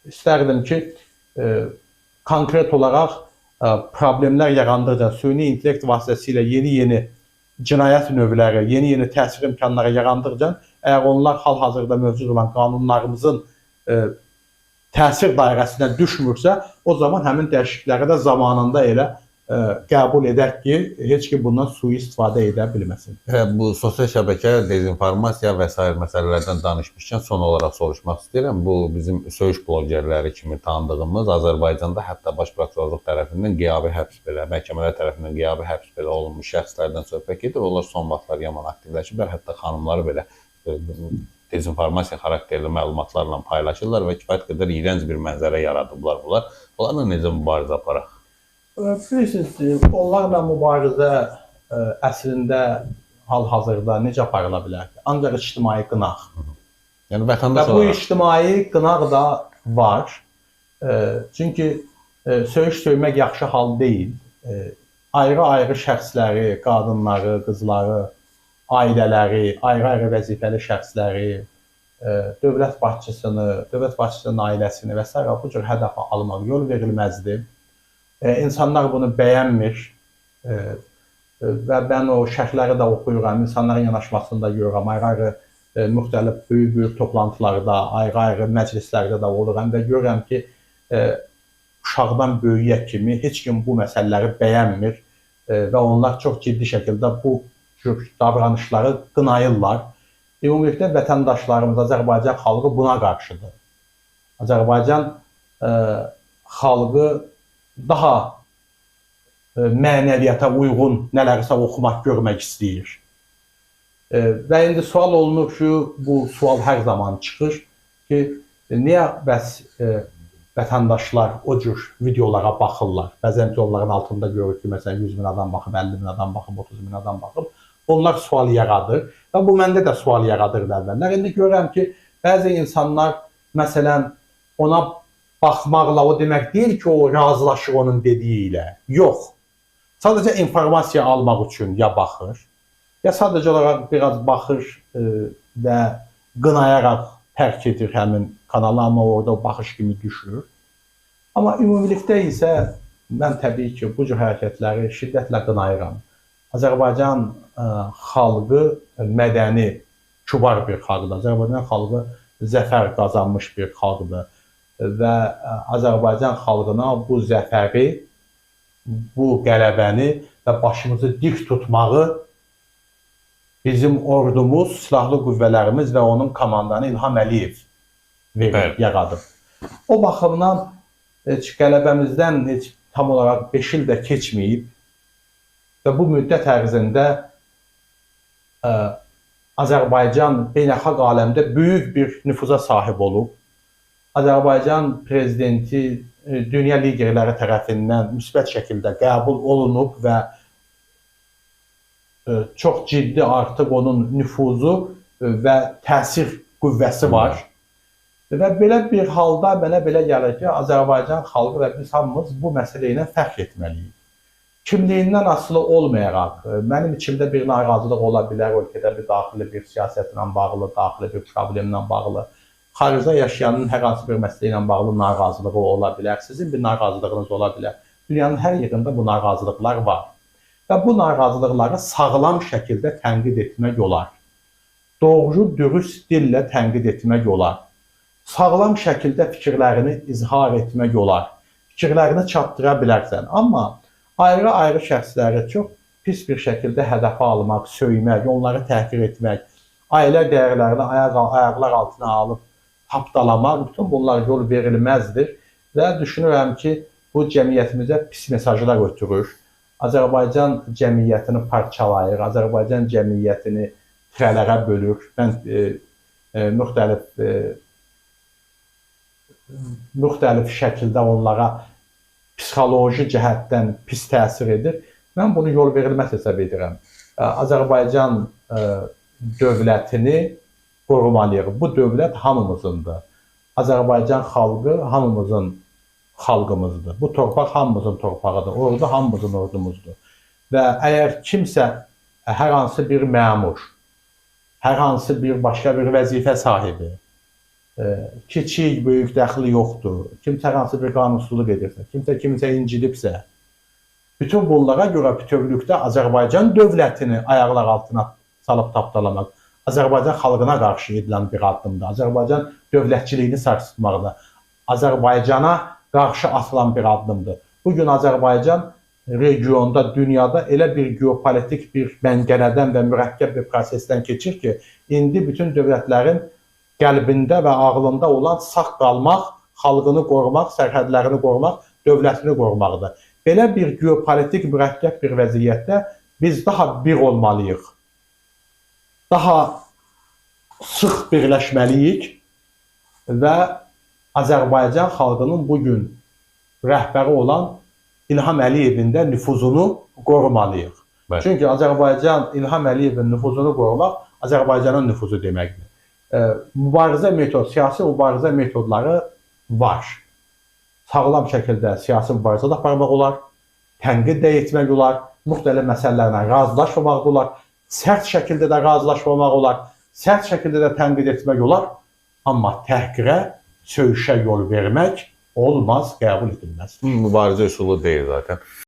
istərdim ki, konkret olaraq problemlər yarandıqca süni intellekt vasitəsilə yeni cinayət növləri, yeni təsir imkanları yarandıqca, əgər onlar hal-hazırda mövcud olan qanunlarımızın təsir dairəsinə düşmürsə, o zaman həmin dəyişiklikləri də zamanında elə qəbul edək ki, heç kim bundan sui-istifadə edə bilməsin. Bu sosial şəbəkə, dezinformasiya və s. məsələlərdən danışmışkən son olaraq soruşmaq istəyirəm. Bu bizim söyüş blogerləri kimi tanıdığımız Azərbaycanda hətta Baş Prokurorluq tərəfindən qiyabi həbs belə, məhkəmələr tərəfindən qiyabi həbs belə olunmuş şəxslərdən söhbət gedir. Onlar son vaxtlar yaman aktivləşiblər, hətta xanımları belə dezinformasiya xarakterli məlumatlarla paylaşırlar və kifayət qədər iyrənc bir mənzərə yaradıblar bunlar. Onlarla necə mübarizə aparaq? Bilirsiniz, onlarla mübarizə əslində hal-hazırda necə aparıla bilər ki? Ancaq ictimai qınaq. Yəni vətəndaş olaraq. Bu ictimai qınaq da var. Çünki söyüş söymək yaxşı hal deyil. Ayrı-ayrı şəxsləri, qadınları, qızları, ailələri, ayrı-ayrı vəzifəli şəxsləri, dövlət başçısının ailəsini və s. bu cür hədəfə almaq yol verilməzdir. İnsanlar bunu bəyənmir və mən o şərhləri də oxuyuram, insanların yanaşmasını da görürəm, ayrı-ayrı müxtəlif böyük toplantılarda, ayrı-ayrı məclislərdə də oluram və görürəm ki, uşaqdan böyüyə kimi heç kim bu məsələləri bəyənmir və onlar çox ciddi şəkildə bu cür davranışları qınayırlar. Ümumiyyətlə vətəndaşlarımız, Azərbaycan xalqı buna qarşıdır. Azərbaycan xalqı daha mənəviyyata uyğun nələrsə oxumaq, görmək istəyir. Və indi sual olunur ki, bu sual hər zaman çıxır ki, niyə bəs vətəndaşlar o cür videolara baxırlar? Bəzən onların altında görür ki, məsələn 100 min adam baxıb, 50 min adam baxıb, 30 min adam baxıb. Onlar sual yaradır və bu məndə də sual yaradırdı əvvəllər. İndi görürəm ki, bəzi insanlar məsələn ona baxmaqla o demək deyil ki, o razılaşır onun dediyi ilə. Yox. Sadəcə informasiya almaq üçün ya baxır, ya sadəcə olaraq biraz baxır və qınayaraq tərk edir həmin kanalı, amma orada baxış kimi düşür. Amma ümumilikdə isə mən təbii ki, bu cür hərəkətləri şiddətlə qınayıram. Azərbaycan xalqı mədəni, kübar bir xalqdır. Azərbaycan xalqı zəfər qazanmış bir xalqdır. Və Azərbaycan xalqına bu zəfəri, bu qələbəni və başımızı dik tutmağı bizim ordumuz, silahlı qüvvələrimiz və onun komandanı İlham Əliyev yaradıb. O baxımdan qələbəmizdən heç tam olaraq 5 il də keçməyib və bu müddət ərzində Azərbaycan beynəlxalq aləmdə böyük bir nüfuza sahib olub. Azərbaycan prezidenti dünya liderləri tərəfindən müsbət şəkildə qəbul olunub və çox ciddi artıq onun nüfuzu və təsir qüvvəsi var. Və belə bir halda mənə belə gəlir ki, Azərbaycan xalqı və biz hamımız bu məsələ ilə fəxr etməliyik. Kimliyindən asılı olmayaraq, mənim içimdə bir narazılıq ola bilər, ölkədə bir daxili bir siyasətlə bağlı, daxili bir problemlə bağlı, xaricdə yaşayanın hər hansı bir məsələ ilə bağlı narazılığı ola bilər, sizin bir narazılığınız ola bilər. Dünyanın hər yerində bu narazılıqlar var. Və bu narazılıqları sağlam şəkildə tənqid etmək olar. Doğru, dürüst dillə tənqid etmək olar. Sağlam şəkildə fikirlərini izhar etmək olar. Fikirlərini çatdıra bilərsən. Amma ayrı-ayrı şəxsləri çox pis bir şəkildə hədəfə almaq, söymək, onları təhqir etmək, ailə dəyərlərini ayaqlar altına alıb tapdalamaq, bütün bunlar yol verilməzdir. Və düşünürəm ki, bu cəmiyyətimizə pis mesajlar ötürür. Azərbaycan cəmiyyətini parçalayır, Azərbaycan cəmiyyətini tirələrə bölür. Mən müxtəlif şəkildə onlara psixoloji cəhətdən pis təsir edir. Mən bunu yol verilməz hesab edirəm. Azərbaycan dövlətini qorumalıyıq. Bu dövlət hamımızındır. Azərbaycan xalqı hamımızın xalqımızdır. Bu torpaq hamımızın torpağıdır. Ordu hamımızın ordumuzdur. Və əgər kimsə, hər hansı bir məmur, hər hansı bir başqa bir vəzifə sahibi kiçik, böyük dəxli yoxdur. Kimsə hansı bir qanunsuzluq edirsə, kimsə incidibsə, bütün bunlara görə bütövlükdə Azərbaycan dövlətini ayaqlar altına salıb tapdalamaq, Azərbaycan xalqına qarşı edilən bir addımdır. Azərbaycan dövlətçiliyini sarsıtmaqda, Azərbaycana qarşı atılan bir addımdır. Bugün Azərbaycan regionda, dünyada elə bir geopolitik bir məngənədən və mürəkkəb bir prosesdən keçir ki, indi bütün dövlətlərin qəlbində və ağlında olan sağ qalmaq, xalqını qorumaq, sərhədlərini qorumaq, dövlətini qorumaqdır. Belə bir geopolitik mürəkkəb bir vəziyyətdə biz daha bir olmalıyıq. Daha sıx birləşməliyik və Azərbaycan xalqının bugün rəhbəri olan İlham Əliyevin də nüfuzunu qorumalıyıq. Bəli. Çünki Azərbaycan, İlham Əliyevin nüfuzunu qorumaq Azərbaycanın nüfuzu deməkdir. Mübarizə metod, siyasi mübarizə metodları var. Sağlam şəkildə siyasi mübarizə də aparmaq olar, tənqid də etmək olar, müxtəlif məsələlərlə razılaşmamaq olar, sərt şəkildə də razılaşmamaq olar, sərt şəkildə də tənqid etmək olar, amma təhqirə, söyüşə yol vermək olmaz, qəbul edilməz. Mübarizə üsulu deyil zaten.